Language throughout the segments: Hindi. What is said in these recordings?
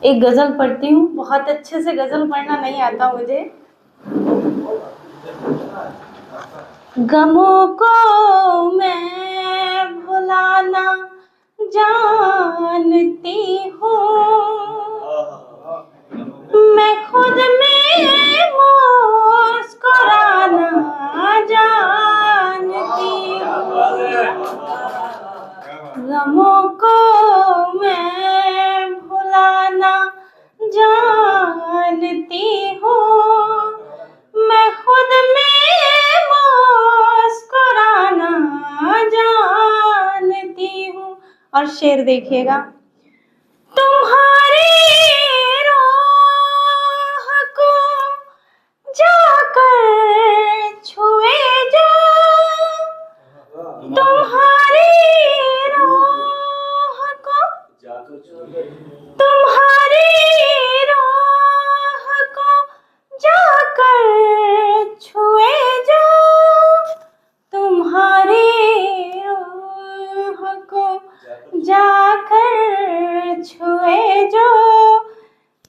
एक गजल पढ़ती हूँ, बहुत अच्छे से गजल पढ़ना नहीं आता मुझे। गमों को मैं भुलाना जानती हूँ, मैं खुद में मुस्कुराना जानती हूँ। गमों को मैं भुलाना जानती हूँ, मैं खुद में मुस्कुराना जानती हूँ। और शेर देखिएगा। तुम्हारी रूह को जाकर छुए जो, तुम्हारी रूह को, तुम्हारी रूह को जाकर छुए जो, तुम्हारी रूह को जाकर छुए जो,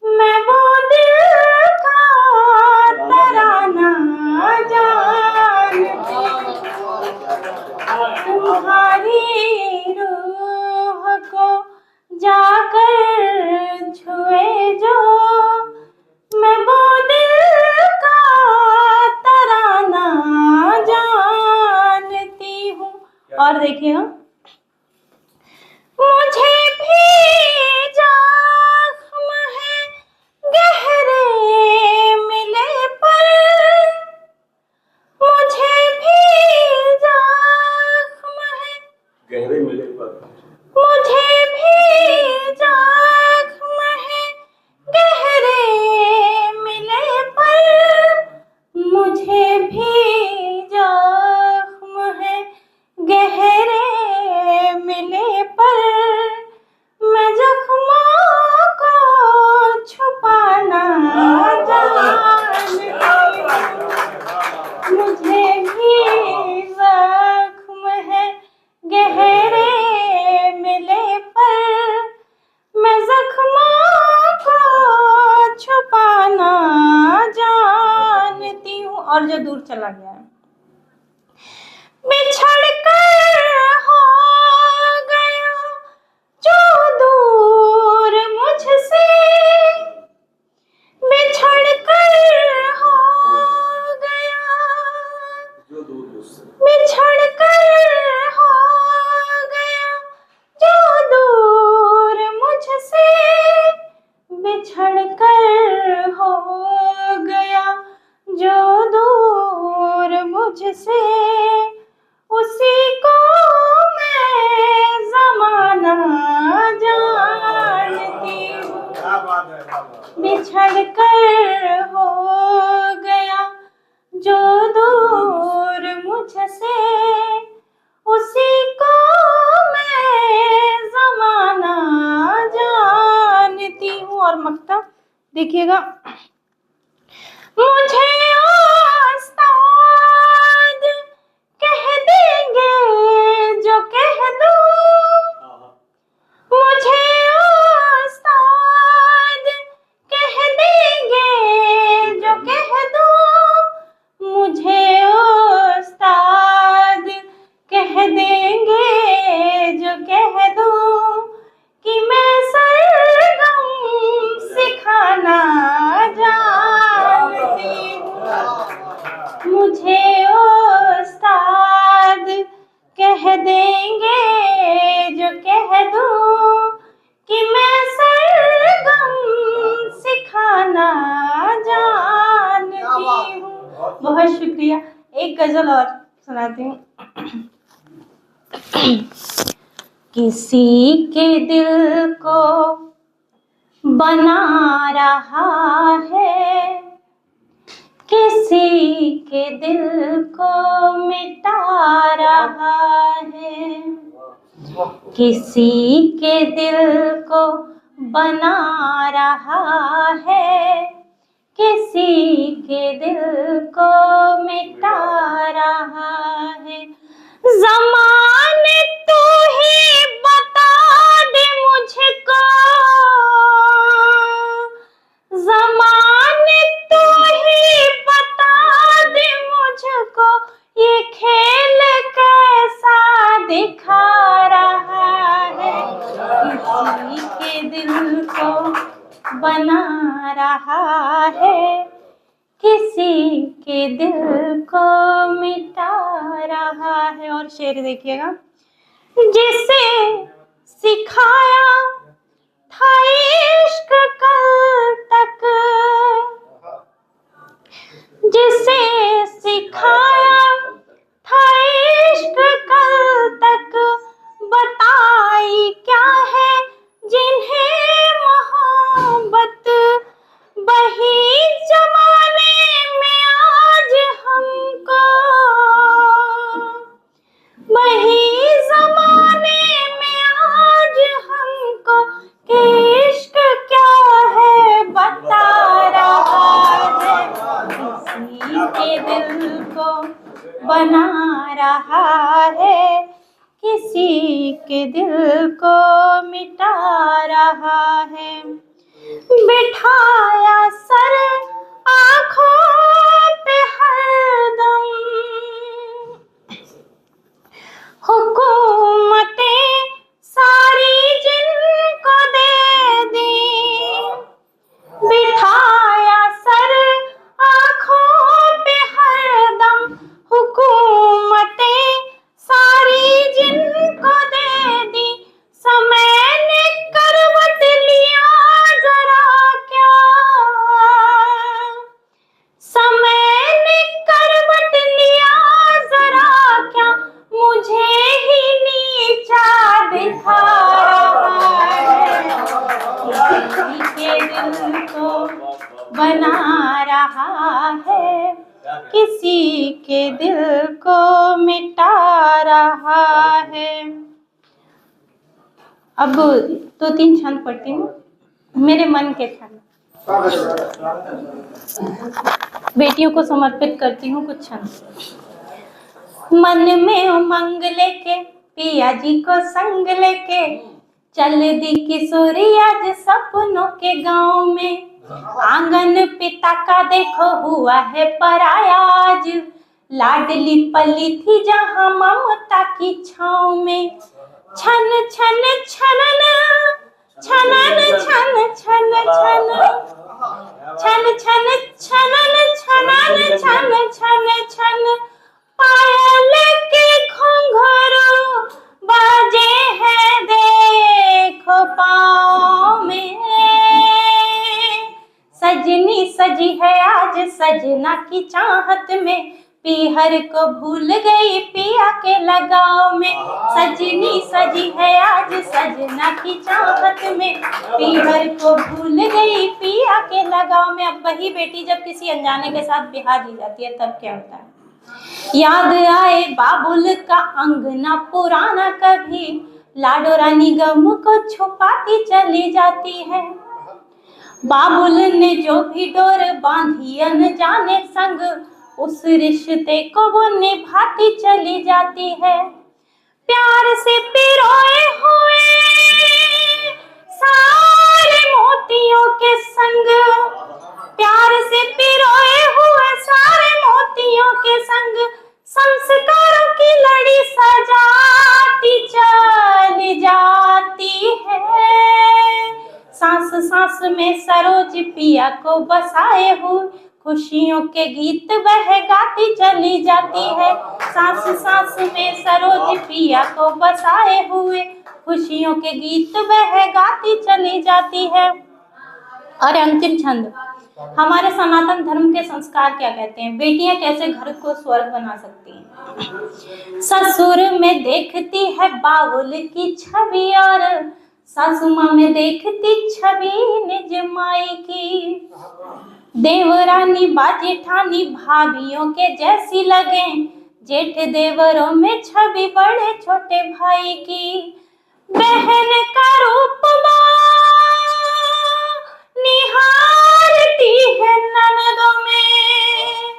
मैं वो दिल का तराना जानती हूँ। तुम्हारी रूह को जाकर छुए जो, मैं वो दिल का तराना जानती हूँ। और देखिएगा। मुझे भी जख्म है गहरे मिले पर, मुझे भी जख्म है गहरे मिले पर, मुझे भी जख्म है गहरे मिले पर, मुझे भी जख्म है गहरे मिले पर, मैं जख्मों को छुपाना जानती हूँ। मुझे भी जख्म है गहरे मिले पर, मैं जख्मों को छुपाना जानती हूँ। और जो दूर चला गया है। बिछड़ कर हो गया जो दूर मुझसे, बिछड़ कर हो गया, बिछड़ कर हो गया जो दूर मुझसे, बिछड़ कर हो गया जो दूर मुझसे, उसी को मैं ज़माना जानती हूँ। बिछड़ कर हो गया जो दूर मुझसे, उसी को मैं ज़माना जानती हूँ। और मक्ता देखिएगा। मुझे उस्ताद कह देंगे जो कह दूँ, मुझे उस्ताद कह देंगे जो कह दूँ, मुझे उस्ताद कह देंगे जो कह दूँ, कि मैं सरगम सिखाना जानती हूँ। मुझे उस्ताद कह देंगे जो कह दूँ, कि मैं सरगम सिखाना जानती हूँ। बहुत शुक्रिया। एक गजल और सुनाती हूँ। किसी के दिल को बना रहा है, किसी के दिल को मिटा रहा है, किसी के दिल को बना रहा है, किसी के दिल को मिटा रहा है। ज़माने तू ही बता दे मुझको, को बना रहा है, किसी के दिल को मिटा रहा है। और शेर देखिएगा, जिसे सिखाया था इश्क कल तक, जिसे सिखाया था इश्क कल तक, बताई क्या है जिन्हें मोहब्बत, वही जमाने में आज हमको, वही जमाने में आज हमको कि इश्क क्या है बता रहा है, किसी के दिल को बना रहा है, किसी के दिल को मिटा रहा है। बिठाया सर आँखों पे हरदम, हुकूमतें सारी जिनको दे दी, बिठाया सर आँखों पे हरदम, हुकूमतें सारी जिनको दे दी, समय ने करवट लिया जरा क्या, समय ने करवट लिया जरा क्या, मुझे ही नीचा दिखा रहा है, किसी के दिल को बना रहा है, किसी के दिल को मिटा रहा है। अब 2-3 छंद पढ़ती हूँ, मेरे मन के छंद, बेटियों को समर्पित करती हूँ कुछ छंद। मन में उमंग लेके पिया जी को संग लेके, चल दी किशोरी आज सपनों के गांव में, आंगन पिता का देखो हुआ है पराया आज, लाडली पली थी जहां ममता की छाँव में, छन छन छनन छनन छन छन छन, छन छन छनन छनन छन छन छन, पायल के घुंघरू बाजे हैं देखो पाँव में, सजनी सजी है आज सजना की चाहत में, पीहर को भूल गई पिया के लगाव में, सजनी सजी है आज सजना की चाहत में, पीहर को भूल गई पिया के लगाव में। अब वही बेटी जब किसी अनजाने के साथ बिहार ली जाती है तब क्या होता है, याद आए बाबुल का अंगना पुराना, कभी लाडो रानी गम को छुपाती चली जाती है, बाबुल ने जो भी डोर बांधी अनजाने संग, उस रिश्ते को वो निभाती चली जाती है, प्यार से पिरोए हुए सारे मोतियों के संग, प्यार से पिरोए हुए सारे मोतियों के संग, संस्कारों की लड़ी सजाती चली जाती है, सांस सांस में सरोज पिया को बसाए हुए, खुशियों के गीत वह गाती चली जाती है, सांस सांस में सरोज पिया को बसाए हुए, खुशियों के गीत वह गाती चली जाती है। और अंतिम छंद, हमारे सनातन धर्म के संस्कार क्या कहते हैं, बेटियां कैसे घर को स्वर्ग बना सकती हैं। ससुर में देखती है बाबुल की छवि, और सासू माँ में देखती छवि निज माई की, देवरानी बाजेठानी भाभियों के जैसी लगे, जेठ देवरों में छवि बड़े छोटे भाई की, बहन का रूप निहारती है ननदों में,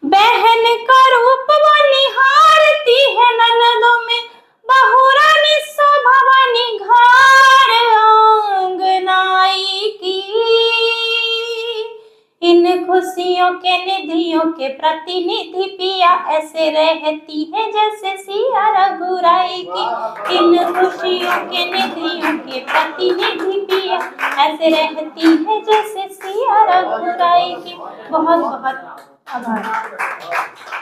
बहन का रूप वो निहारती है ननदों में, बहुरानी शोभा बनी घर आंगनाई की, इनको खुशियों के निधियों के प्रतिनिधि पिया, ऐसे रहती है जैसे सिया रघुराई की। इन खुशियों के निधियों के प्रतिनिधि पिया, ऐसे रहती है जैसे सिया रघुराई की। बहुत बहुत आभार।